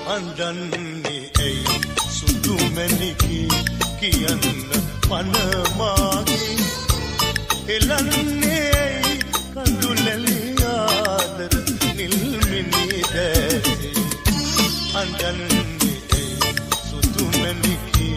අඬන්නේ ඇයි සුදු මැණිකේ කියන්න පන මාගේ එළන්නේ ඇයි කඳුලැලි ආදර නිල් මිනි දැසේ අඬන්නේ ඇයි සුදු මැණිකේ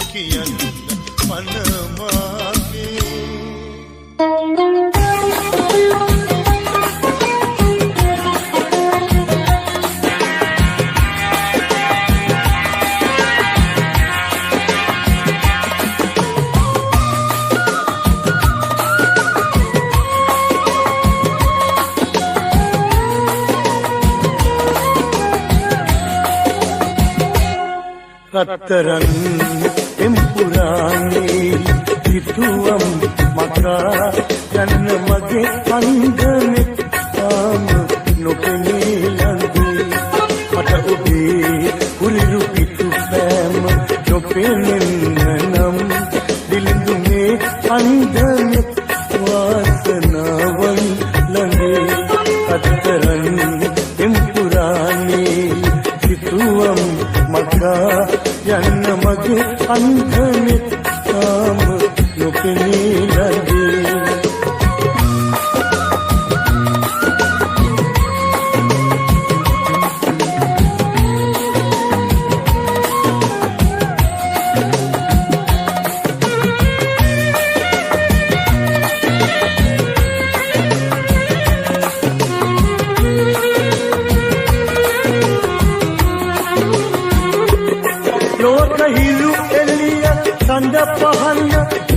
කියන්න පන මාගේ රත්තරන් එම්පුරානේ හිතුවම් මකා යන්න මගේ අංගනේ ආම නොපෙනී ලඳේ මට ඔබේ කුලිරු පිටු පෑම නොපෙනෙන්න නම් දිලිඳුනේ අංගනේ වාසනාවන් ළඟේ රත්තරන් එම්පුරානේ හිතුවම් මකා යන්න මගේ අංගනේ තාම නොපෙනී ලඳේ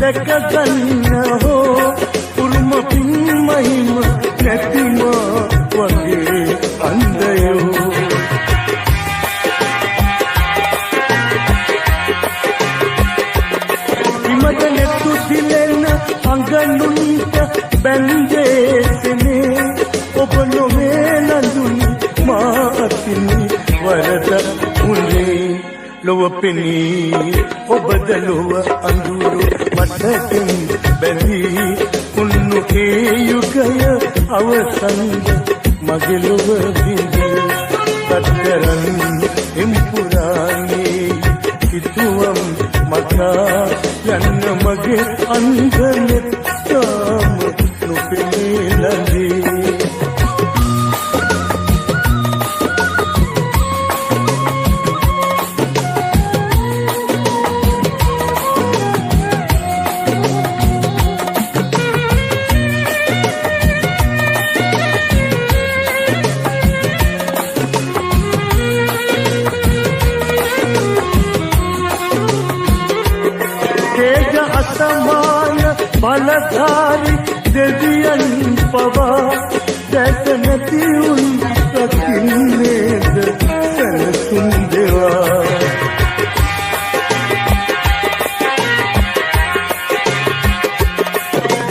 දැක ගන්න හෝ උරුම පින් මහිම නැතිම වගේ අන්දයෝ විමද නෙතු දිලෙන අඟනුන්ට බැන්දේසනේ ඔබ නොවේ නඳුනි මා අතිනි වරද උනේ ලොව පෙනී ඔබද ලොව අඳුරු මටකින් බැඳී උන්නු ඒ යුගය අවසන්ද මගේ ලොව බිඳී කතරන් එම්පුරානේ හිතුවම් මතා යන්න මගේ අන්දනෙත් තාම නොපෙනී ළඟේ බලධාරි දෙවියන් පවා දැක නැති උන් රකින්නේද සැලසුම් දෙවා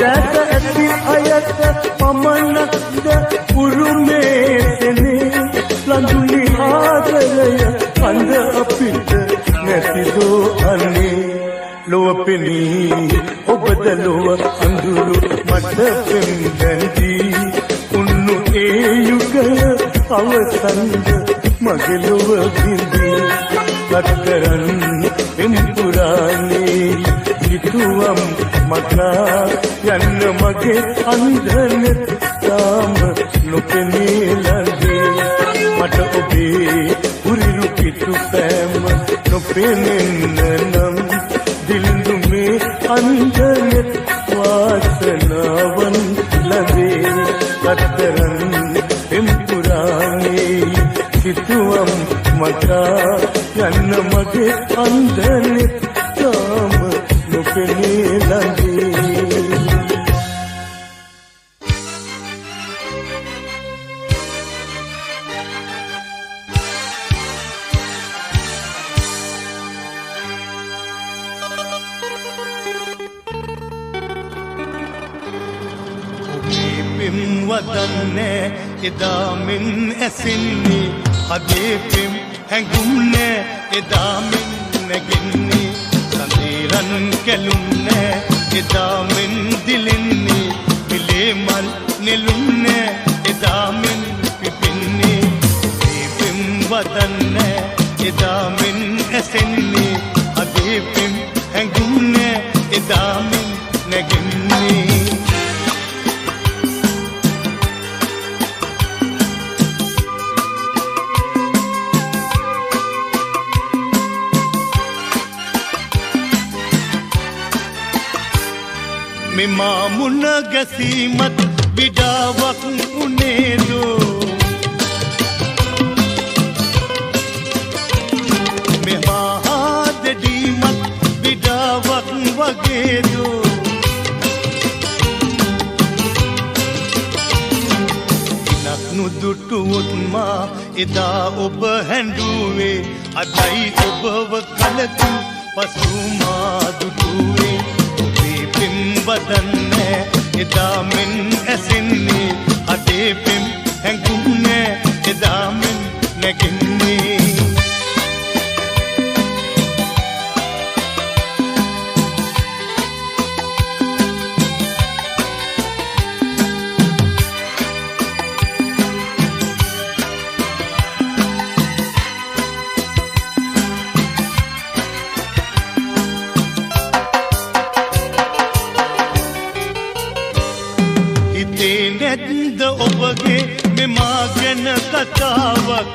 දැක ඇති අයත පමණක්ද උරුමේතනේ ලඳුනි ආදරය කඳ අපිට නැතිදෝ අනේ ලොව පෙනී ඔබද ලොව අඳුරු මට පෙම් දැන්දී උන්නු ඒ යුගය අවසන්ද මගේ ලොව බිඳී කතරන් එම්පුරානේ හිතුවම් මතා යන්න මගේ අන්දනෙත් තාම නොපෙනී ළඟේ මට ඔබේ උරිරු පිටු පෑම නොපෙනෙන්න නම් දිලිඳු මේ අන්දනෙත් වාසනාවන් ලැබේ කතරන් එම්පුරානේ හිතුවම් මතා යන්න මගේ අන්දනෙත් තාම නොපෙනී ළඟේ වදන්නේ එදා මෙන් ඇසින්නේ අදේ පෙම් හැඟුම්නේ එදා මෙන් නැගින්නේ සඳේරන් කැලුම්නේ එදා මෙන් දිලින්නේ මිලේ මල් නෙළුම්නේ එදා මෙන් පිපින්නේ මේ පෙම් වදන්නේ එදා මෙන් ඇසින්නේ අදේ පෙම් හැඟුම්නේ එදා මෙන් නැගින්නේ මෙමා මුණ ගැසීමත් විඩාවක් උනේදෝ මෙමා හාදඩීමත් විඩාවක් වගේදෝ ඉනක් නුදුටුවොත් මා එදා ඔබ හැඬුවේ අදයි ඔබව කලකින් පසු මා දුටුවේ පෙම් වදන්නේ එදා මෙන් ඇසින්නේ අදේ පෙම් හැඟුම්නේ එදා මෙන් නැගින්නේ නැද්ද ඔබගේ මෙමා ගැන කතාවක්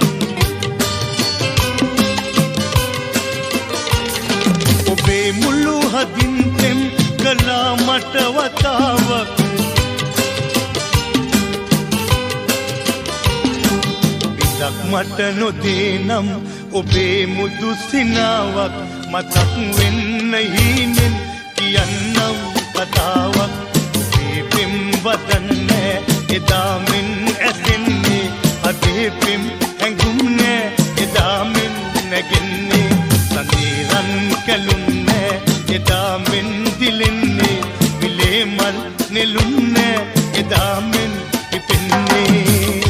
ඔබේ මුළු හදින් පෙම් කළා මට වතාවක් විදක් මට නොදේ නම් ඔබේ මුදු සිනාවක් මතක් වෙන්න හීනෙන් කියන්නම් කතාවක් පෙම් වදන්නේ එදා මෙන් ඇසින්නේ අදේ පෙම් හැඟුම්නේ එදා මෙන් නැගින්නේ සඳේරන් කැලුම්නේ එදා මෙන් දිලින්නේ විලේ මල් නෙළුම්නේ එදා මෙන් පිපෙන්නේ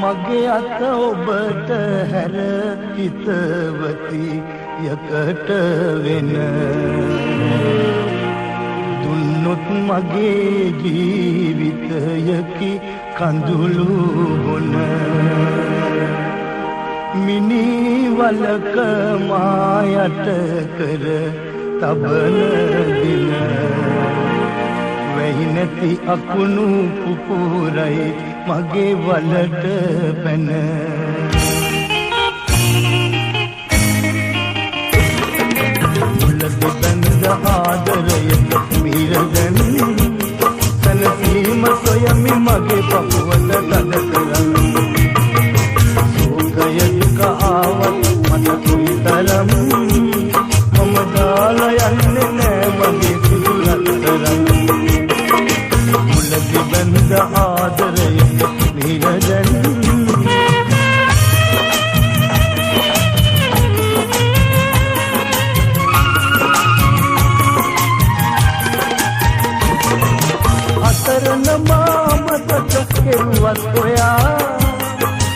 මගේ අත ඔබට හැර හිතවති යකට වෙන දුන්නොත් මගේ ජීවිතයකි කඳුළු බොන මිනි වලක මායට කර තබන දින වෙහි නැති අකුණු පුපුරයි මගේ වලට පැන මුලද බඳ ආදරයට මිරදන් සනසීම සොයමි මගේ පපුවත තද කරන් සෝකය දුක ආවත් මට කුයිතරම් මම දාලා යන්නේ නෑ මගේ සිදු රත්තරන් මුලද බඳ ආදරයට මිරදන් අතරන මාමතක කෙරුවත් ඔයා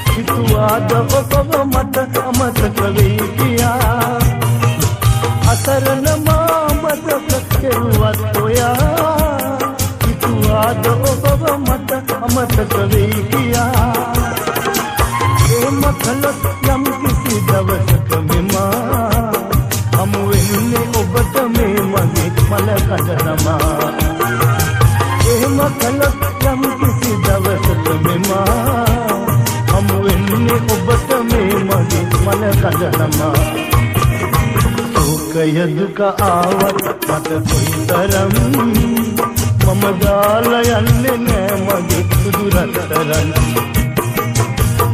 හිතුවාද ඔබව මට අමතක වෙයි කියා අතරන මාමතක කෙරුවත් ඔයා හිතුවාද ඔබව මට අමතක වෙයි කියා එහෙම කළොත් යම් කිසි දවසක මෙමා හමු වෙන්නේ ඔබට මේ මගේ මල කඩනමා එහෙම කළොත් යම් කිසි දවසක මෙමා හමු වෙන්නේ ඔබට මේ මගේ මල කඩනමා සෝකය දුක ආවත් මට කොයිතරම් මම දාලා යන්නේ නෑ මගේ සුදු රත්තරන්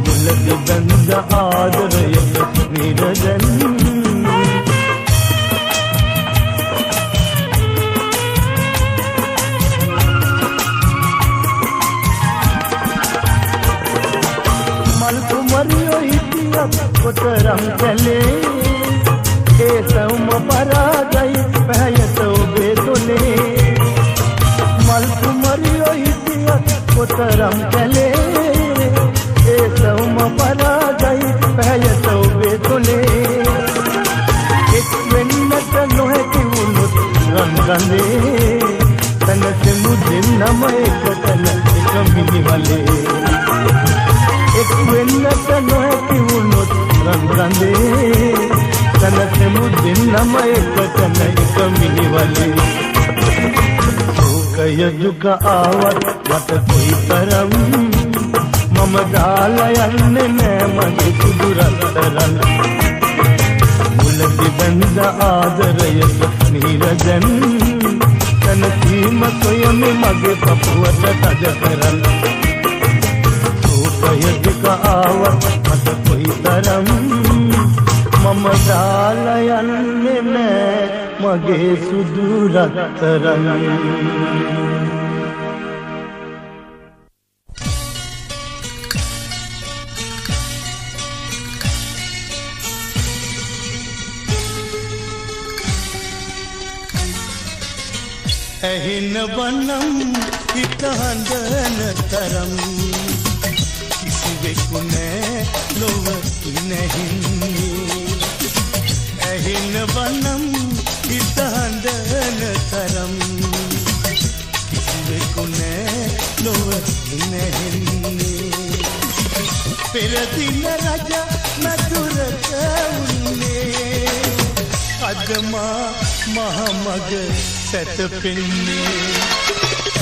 මුලදී බඳ ආදරයට නිරදන් මරියෝ හිටියත් කොතරම් කැලේ ඒ සවුම පරාදයි පැහැයට ඔබේ තොලේ මල් කුමරියෝ හිටියත් කොතරම් කැලේ ඒ සවුම පරාදයි පැහැයට ඔබේ තොලේ එක් වෙන්නට නොහැකි වුණොත් රන්ගඳේ තනසෙමු දෙන්නම එකතන එක මිනිවලේ එක් වෙන්නට නොහැකි වුණොත් රන්රඳේ තනතෙමු දෙන්නම එකතන එක මිනිවලේ සෝකය දුක ආවත් මට කොයිතරම් මම දාලා යන්නේ නෑ මගේ සුදු රත්තරන් මුලදි බඳ ආදරයට නිරදන් තනකීම කොයමෙ මගේ පපුවට තද කරන් සෝකය දුක ආවත් මට කොයිතරම් මම දාලා යන්නේ නෑ මගේ සුදු රත්තරන් ඇහෙන වනම් හිත හඳන තරම් කිසිවෙකු නෑ ලොව නැහින්නේ ඇහෙන වනම් හිත හඳන තරම් කිසිවෙකු නෑ ලොව නැහින්නේ පෙර දින රජ මధుරක උන්නේ අදමා මහමග සැතපෙන්නේ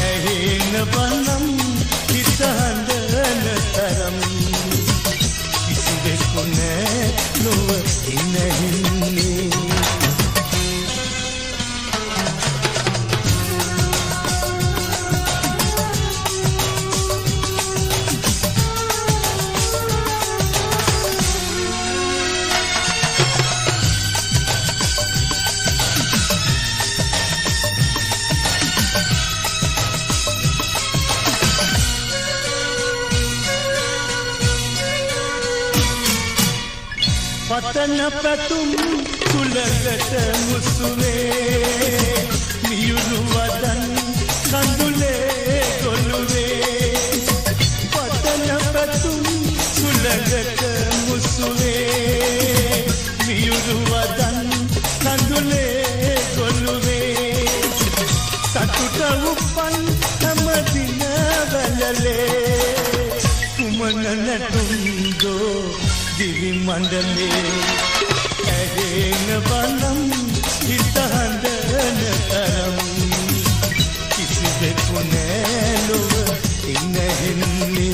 ඇහෙන වනම් හිත හඳන තරම් කිසිවෙකු නෑ ලොව නැහින්නේ පතන පැතුම් සුලකට මුසුවේ මියුණු වදන් කඳුලේ ගොළුවේ පතන පැතුම් සුලකට මුසුවේ මියුණු වදන් කඳුලේ ගොළුවේ සතුට උපන් හැම දින වැළලේ කුමන නැටුම්දෝ දිවි මණ්ඩලේ ඇහෙන වනම් හිත හඳන තරම් කිසිවෙකු නෑ ලොව නැහින්නේ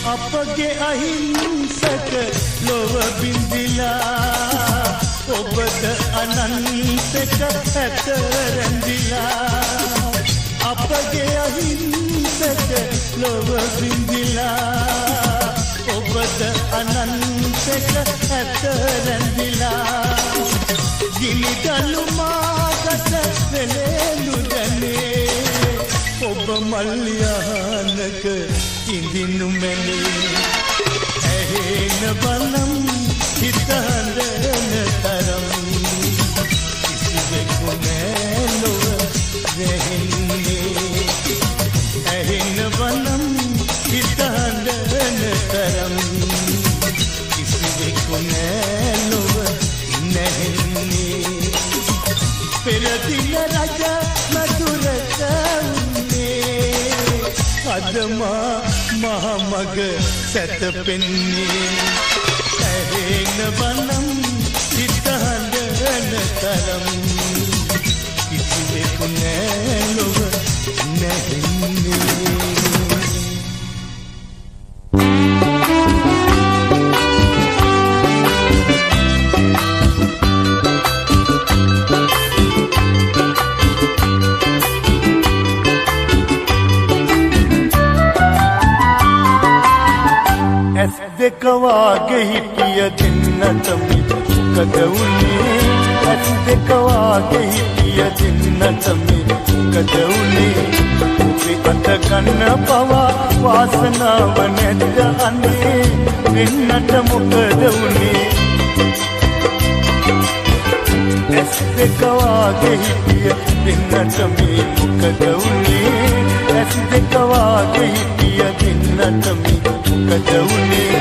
අපගේ අහිංසක ලොව බින්දිලා ඔබද අනන්තක ඇත රැඳිලා අපගේ අහිංසක ලොව බින්දිලා ඔබද අනන්තක ඇත රැඳිලා ගිනි දලු මාකට වෙලෙලු දැනේ ඔබ මල්යහනක ඉඳිනු මැනේ ඇහෙන වනම් හිත හඳන තරම් කිසිවෙකු නෑ ලොව නැහින්නේ ඇහෙන වනම් හිත හඳන තරම් කිසිවෙකු නෑ ලොව නැහින්නේ පෙර දින රජ මధుරක උන්නේ අදමා මහමග සැතපෙන්නේ ඇහෙන වනම් හිත හඳන තරම් කිසිවෙකු නෑ ලොව නැහින්නේ දෙක වාගේ හිටිය දෙන්නට මොකද වුනේ ඇස් දෙක වාගේ හිටිය දෙන්නට මොකද වුනේ ඔබේ අත කන්න පවා වාසනාව නැද්ද අනේ දෙන්නට මොකද වුනේ දෙක වාගේ හිටිය දෙන්නට මේ මොකද වුනේ ඇස් දෙක වාගේ හිටිය දෙන්නට මේ මොකද වුනේ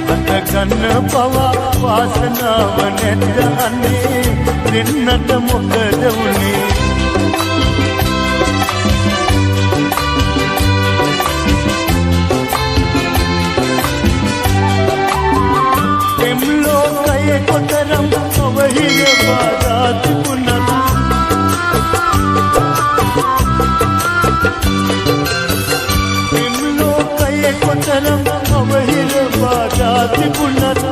අත ගන්න පවා වාසනාව නැද්ද අනේ දෙන්නට මොකද වුනේ කොතරම් අවහිර බාධා තිබුණත් මෙම් ලෝකයේ කොතරම් අවහිර බාධා තිබුණත්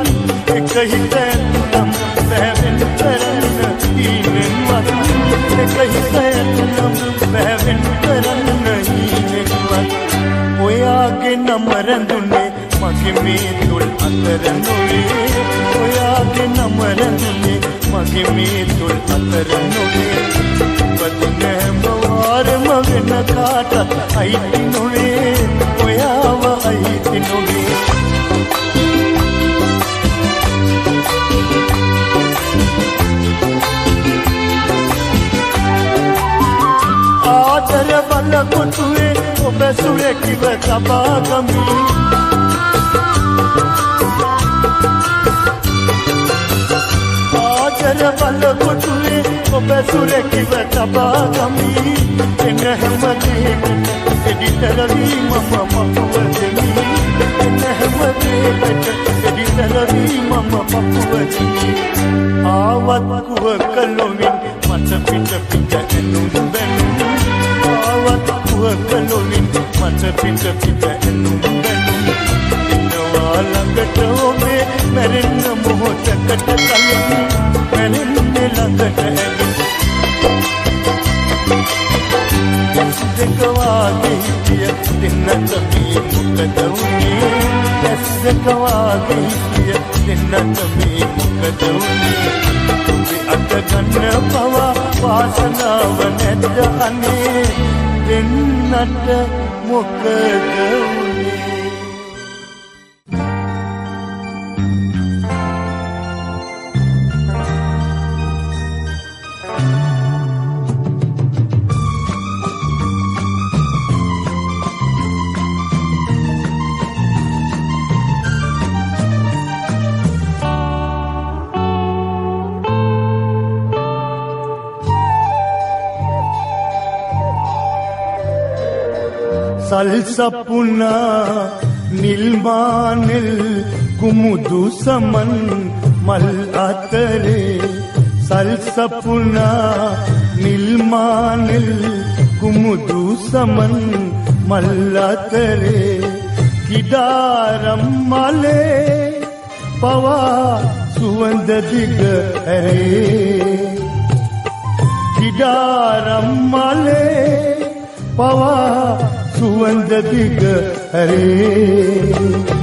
එක හිත ඇතුනම් බැහැවෙන් කරන්න හීනෙන්වත් එක හිත ඇතුනම් බැහැවෙන් කරන්න හීනෙන්වත් ඔයාගේ නම රැඳුනේ මගේ මේ තුල් අතර නොවේ ඔයාගේ නම රැඳුනේ මගේ මේ තුල් අතර නොවේ වදින හැම වාරම වෙන කාටත් අයිති නොවේ ඔයාව අයිති නොවේ ආදර බල කොටුවේ ඔබ සුරකිව තබා ගමි ආදර බල කොටුවේ ඔබ සුරකිව තබා ගමි එන හැම දෙයකට එඩිතරවී මම පපුවදමි එන හැම දෙයකට එඩිතරවී මම පපුවදමි ආවත් කුව කලොවින් මට පිට පිට එනුම් බැනුම් ආවත් කුව කලොවින් මට පිට පිට එනුම් බැනුම් ඉන්නවා ළඟට ඔබේ මැරෙන්න මොහොතකට කලින් මැරෙන්නේ ළඟට ඇවිත් ඇස් දෙක වාගේ හිටිය දෙන්නට මේ මොකද වුනේ ඇස් දෙක වාගේ හිටිය දෙන්නට මේ මොකද වුනේ ඔබේ අත ගන්න පවා වාසනාව නැද්ද අනේ දෙන්නට මොකද වුනේ සල්සපුනා නිල්මානෙල් කුමුදු සමන් මල් අතරේ සල්සපුනා නිල්මානෙල් කුමුදු සමන් මල් අතරේ කිඩාරම් මලේ පවා සුවඳ දිග ඇරේ කිඩාරම් මලේ පවා සුවඳ දිග ඇරේ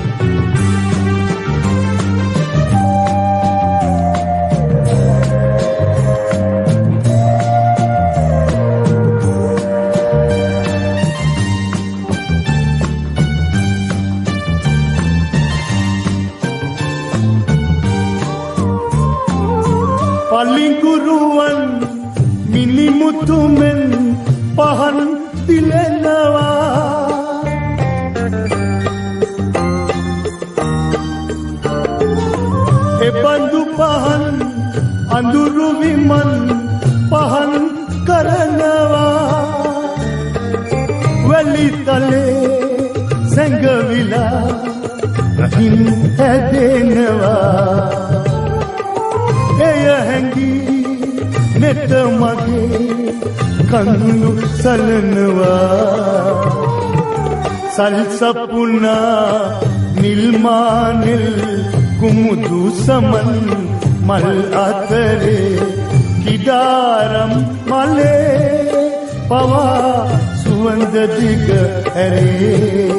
පලිඟුරුවන් මිනිමුතුමෙන් පහන් දිලෙනවා එබඳු පහන් අඳුරු විමන් පහන් කරනවා වැලිතලේ සැඟවිලා රහින් හැදෙනවා එය හැඟී නෙත මගේ කඳු සලනවා සල්සපුනා නිල්මානෙල් කුමුදු සමන් මල් අතරේ කිඩාරම් මලේ පවා සුවඳ දිග ඇරේ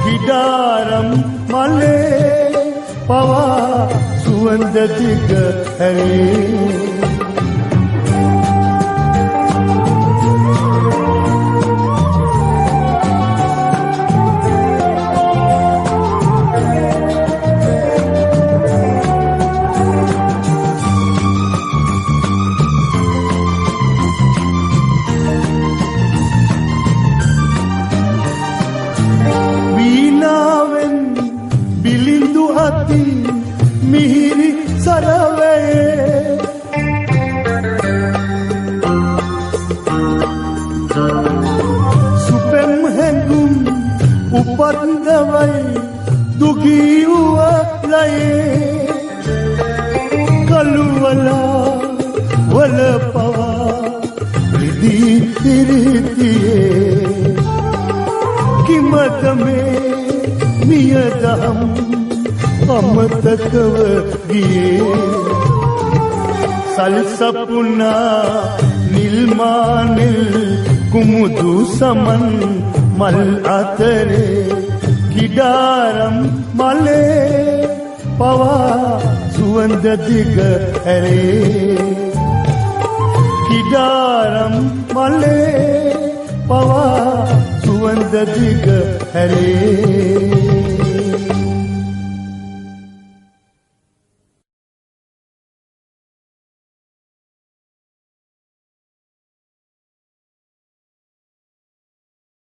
කිඩාරම් මලේ පවා සුවඳ දිග ඇරේ මයි දුගී වුවලයේ කළුවලා වල පවා රිදී ඉරිතියේ කිමත මේ මියදම් අමතකව ගියේ සල්සපුනා නිල්මානිල් කුමුදු සමන් මල් අතරේ කිඩාරම් මලේ පවා සුවඳ දිග ඇරේ කිඩාරම් මලේ පවා සුවඳ දිග ඇරේ